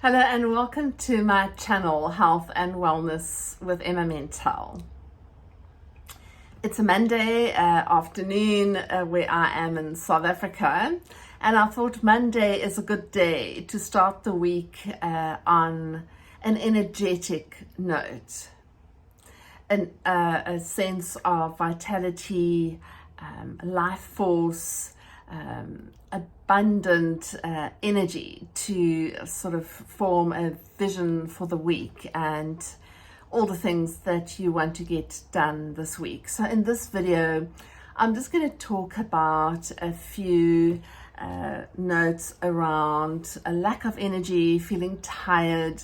Hello and welcome to my channel, Health and Wellness with Emma Mentel. It's a Monday afternoon where I am in South Africa, and I thought Monday is a good day to start the week on an energetic note, a sense of vitality, life force, abundant energy to sort of form a vision for the week and all the things that you want to get done this week. So in this video, I'm just going to talk about a few notes around a lack of energy, feeling tired,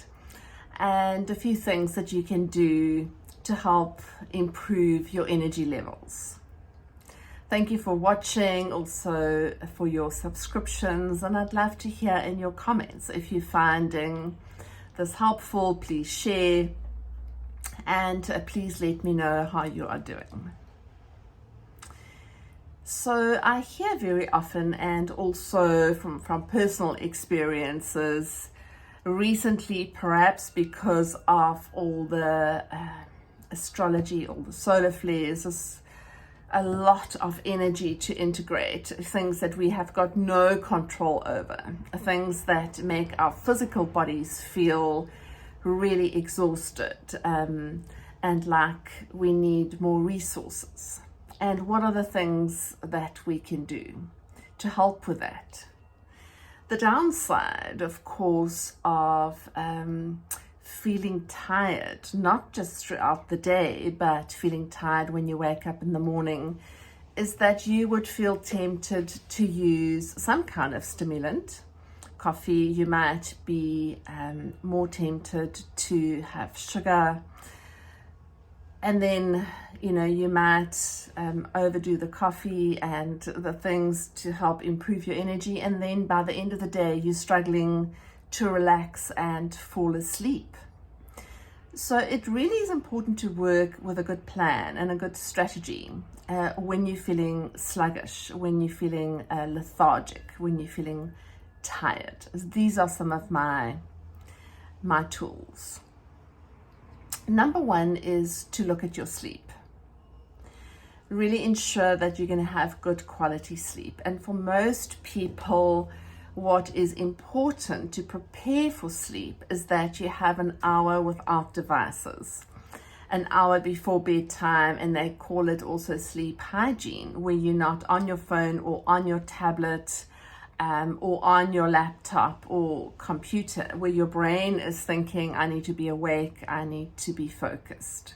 and a few things that you can do to help improve your energy levels. Thank you for watching, also for your subscriptions, and I'd love to hear in your comments. If you're finding this helpful, please share, and please let me know how you are doing. So I hear very often, and also from personal experiences recently, perhaps because of all the astrology, all the solar flares, a lot of energy to integrate, things that we have got no control over, things that make our physical bodies feel really exhausted and like we need more resources. And what are the things that we can do to help with that? The downside, of course, of feeling tired, not just throughout the day, but feeling tired when you wake up in the morning, is that you would feel tempted to use some kind of stimulant. Coffee, you might be more tempted to have sugar, and then you might overdo the coffee and the things to help improve your energy, and then by the end of the day you're struggling to relax and fall asleep. So it really is important to work with a good plan and a good strategy when you're feeling sluggish, when you're feeling lethargic, when you're feeling tired. These are some of my tools. Number one is to look at your sleep. Really ensure that you're going to have good quality sleep. And for most people, what is important to prepare for sleep is that you have an hour without devices, an hour before bedtime, and they call it also sleep hygiene, where you're not on your phone or on your tablet or on your laptop or computer, where your brain is thinking, I need to be awake, I need to be focused.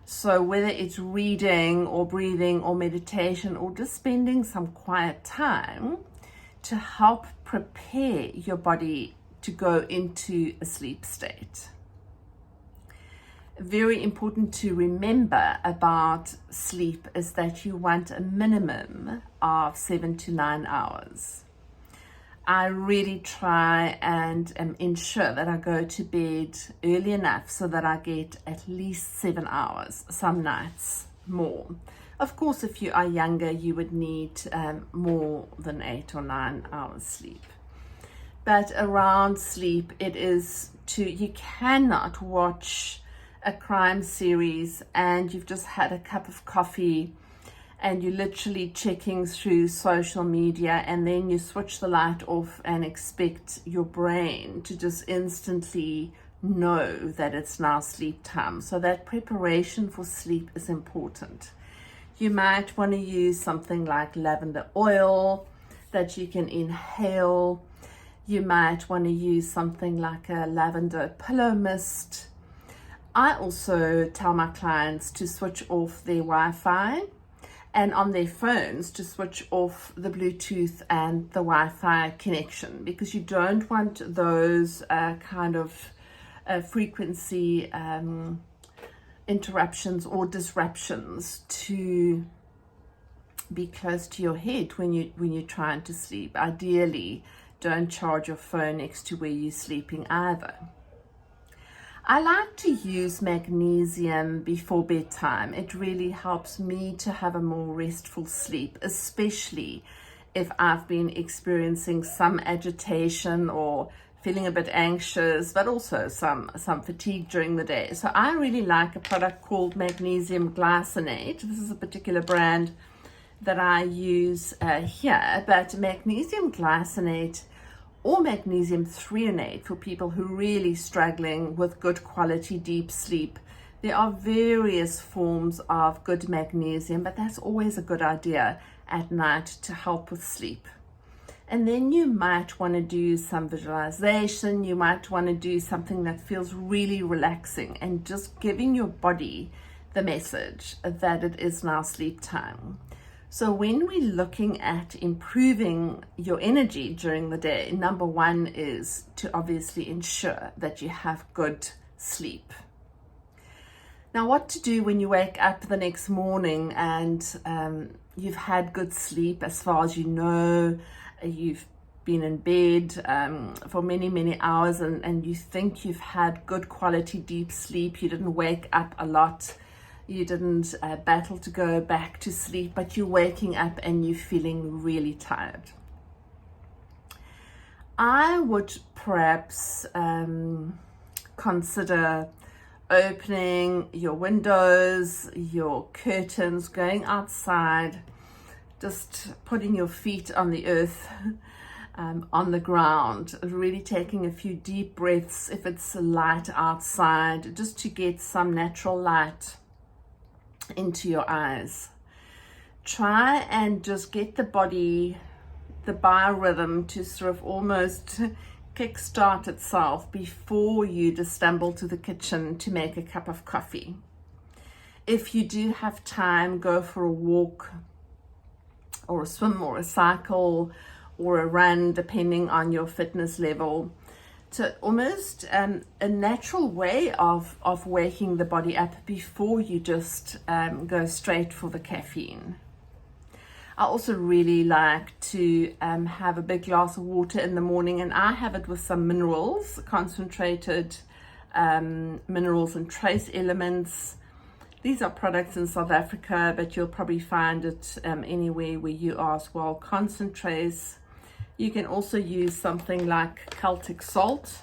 So whether it's reading or breathing or meditation or just spending some quiet time to help prepare your body to go into a sleep state. Very important to remember about sleep is that you want a minimum of 7 to 9 hours. I really try and ensure that I go to bed early enough so that I get at least 7 hours, some nights more. Of course, if you are younger, you would need more than 8 or 9 hours sleep. But around sleep, you cannot watch a crime series and you've just had a cup of coffee and you're literally checking through social media, and then you switch the light off and expect your brain to just instantly know that it's now sleep time. So that preparation for sleep is important. You might want to use something like lavender oil that you can inhale. You might want to use something like a lavender pillow mist. I also tell my clients to switch off their Wi-Fi, and on their phones to switch off the Bluetooth and the Wi-Fi connection, because you don't want those kind of frequency interruptions or disruptions to be close to your head when you're trying to sleep. Ideally, don't charge your phone next to where you're sleeping either. I like to use magnesium before bedtime. It really helps me to have a more restful sleep, especially if I've been experiencing some agitation or feeling a bit anxious, but also some fatigue during the day. So I really like a product called magnesium glycinate. This is a particular brand that I use here, but magnesium glycinate or magnesium threonate for people who are really struggling with good quality deep sleep. There are various forms of good magnesium, but that's always a good idea at night to help with sleep. And then you might want to do some visualization. You might want to do something that feels really relaxing and just giving your body the message that it is now sleep time. So when we're looking at improving your energy during the day, number one is to obviously ensure that you have good sleep. Now, what to do when you wake up the next morning and you've had good sleep as far as you know, you've been in bed for many hours and you think you've had good quality deep sleep, you didn't wake up a lot, you didn't battle to go back to sleep, but you're waking up and you're feeling really tired. I would perhaps consider opening your windows, your curtains, going outside, just putting your feet on the earth, on the ground, really taking a few deep breaths if it's light outside, just to get some natural light into your eyes. Try and just get the body, the biorhythm to sort of almost kickstart itself before you just stumble to the kitchen to make a cup of coffee. If you do have time, go for a walk or a swim or a cycle or a run, depending on your fitness level. So almost a natural way of waking the body up before you just go straight for the caffeine. I also really like to have a big glass of water in the morning, and I have it with some minerals, concentrated minerals and trace elements. These are products in South Africa, but you'll probably find it anywhere where you are as well. Concentrates. You can also use something like Celtic salt.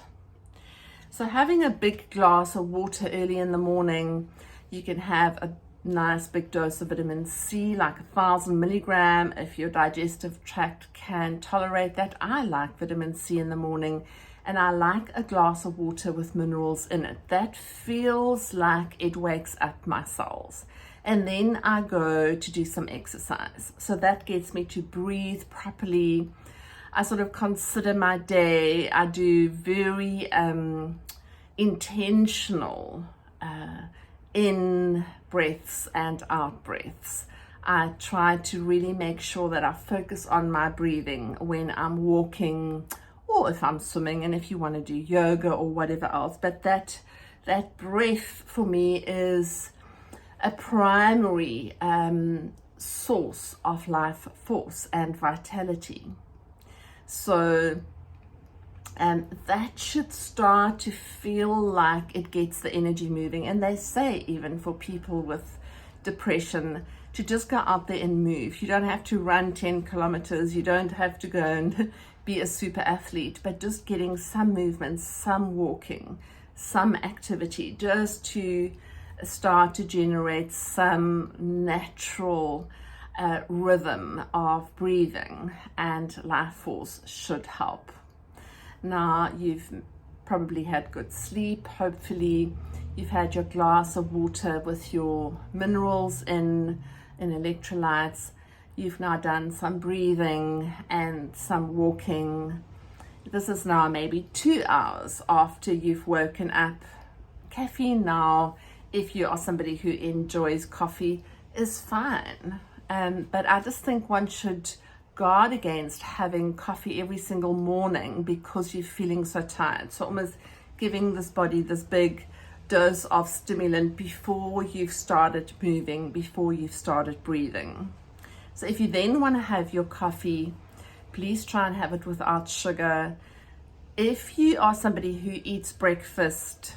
So having a big glass of water early in the morning, you can have a nice big dose of vitamin C, like 1,000 milligram, if your digestive tract can tolerate that. I like vitamin C in the morning, and I like a glass of water with minerals in it. That feels like it wakes up my cells. And then I go to do some exercise. So that gets me to breathe properly. I sort of consider my day. I do very intentional in breaths and out breaths. I try to really make sure that I focus on my breathing when I'm walking or if I'm swimming, and if you want to do yoga or whatever else. But that breath for me is a primary source of life force and vitality. So that should start to feel like it gets the energy moving. And they say even for people with depression to just go out there and move. You don't have to run 10 kilometers. You don't have to go and be a super athlete, but just getting some movement, some walking, some activity, just to start to generate some natural rhythm of breathing and life force should help. Now, you've probably had good sleep. Hopefully, you've had your glass of water with your minerals in electrolytes. You've now done some breathing and some walking. This is now maybe 2 hours after you've woken up. Caffeine now, if you are somebody who enjoys coffee, is fine. But I just think one should guard against having coffee every single morning because you're feeling so tired. So almost giving this body this big dose of stimulant before you've started moving, before you've started breathing. So if you then want to have your coffee, please try and have it without sugar. If you are somebody who eats breakfast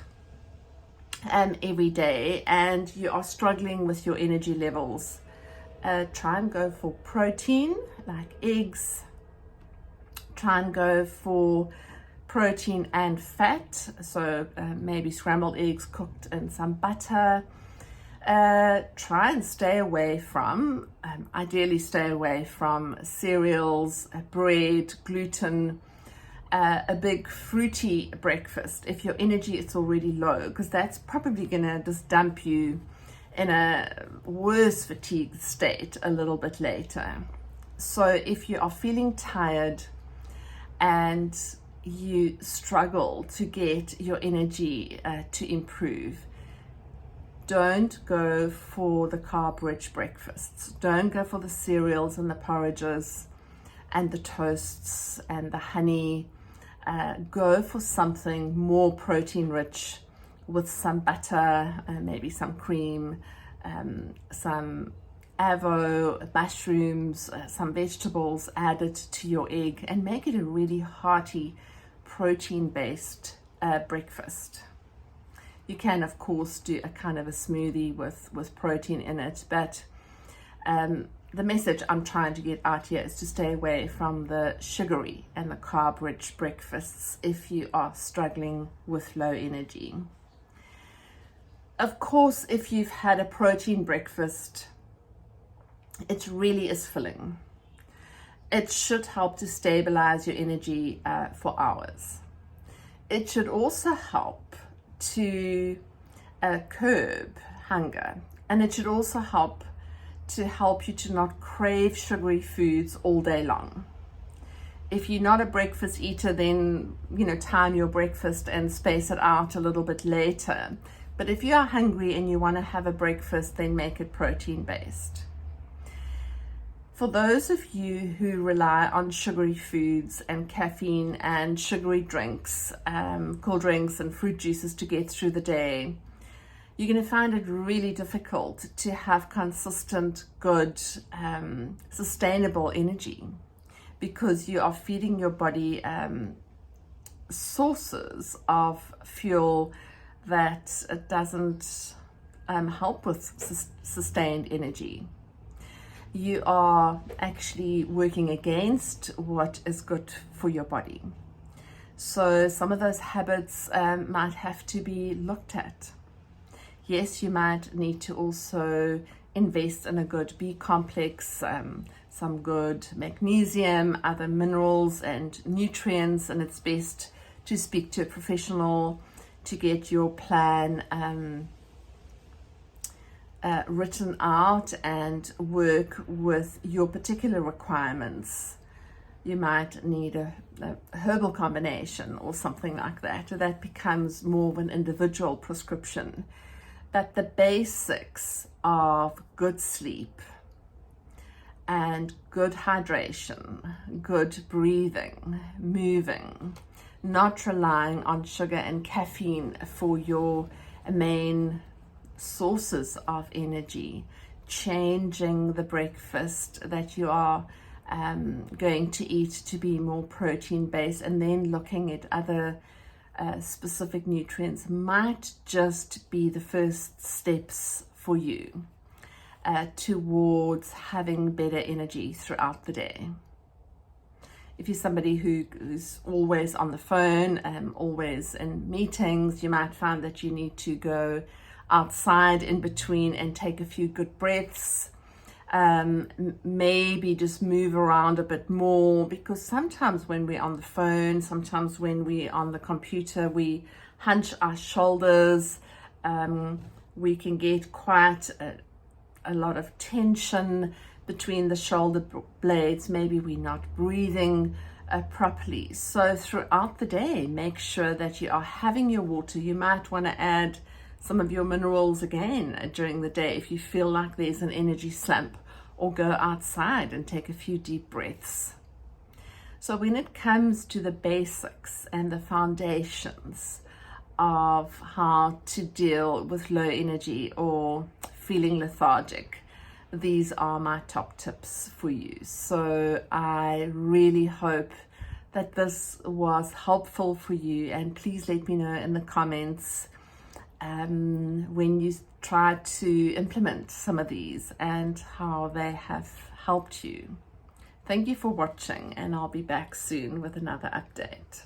every day and you are struggling with your energy levels, try and go for protein like eggs. Try and go for protein and fat, so maybe scrambled eggs cooked in some butter. Try and stay away from, ideally stay away from cereals, bread, gluten, a big fruity breakfast if your energy is already low, because that's probably going to just dump you in a worse fatigued state a little bit later. So if you are feeling tired and you struggle to get your energy to improve, don't go for the carb-rich breakfasts. Don't go for the cereals and the porridges and the toasts and the honey. Go for something more protein-rich with some butter, maybe some cream, some avo, mushrooms, some vegetables added to your egg, and make it a really hearty, protein-based breakfast. You can, of course, do a kind of a smoothie with protein in it, but the message I'm trying to get out here is to stay away from the sugary and the carb-rich breakfasts if you are struggling with low energy. Of course, if you've had a protein breakfast, it really is filling. It should help to stabilize your energy for hours. It should also help to curb hunger, and it should also help you to not crave sugary foods all day long. If you're not a breakfast eater, then time your breakfast and space it out a little bit later. But if you are hungry and you want to have a breakfast, then make it protein based. For those of you who rely on sugary foods and caffeine and sugary drinks, cold drinks and fruit juices to get through the day, you're going to find it really difficult to have consistent, good, sustainable energy, because you are feeding your body sources of fuel that doesn't help with sustained energy. You are actually working against what is good for your body. So some of those habits might have to be looked at. Yes, you might need to also invest in a good B complex, some good magnesium, other minerals and nutrients, and it's best to speak to a professional to get your plan written out and work with your particular requirements. You might need a herbal combination or something like that. That becomes more of an individual prescription. But the basics of good sleep and good hydration, good breathing, moving, not relying on sugar and caffeine for your main sources of energy, changing the breakfast that you are going to eat to be more protein based, and then looking at other specific nutrients might just be the first steps for you towards having better energy throughout the day. If you're somebody who's always on the phone, always in meetings, you might find that you need to go outside in between and take a few good breaths. Maybe just move around a bit more, because sometimes when we're on the phone, sometimes when we're on the computer, we hunch our shoulders. We can get quite a lot of tension between the shoulder blades. Maybe we're not breathing properly. So throughout the day, make sure that you are having your water. You might want to add some of your minerals again during the day if you feel like there's an energy slump, or go outside and take a few deep breaths. So when it comes to the basics and the foundations of how to deal with low energy or feeling lethargic, these are my top tips for you. So I really hope that this was helpful for you, and please let me know in the comments when you try to implement some of these and how they have helped you. Thank you for watching, and I'll be back soon with another update.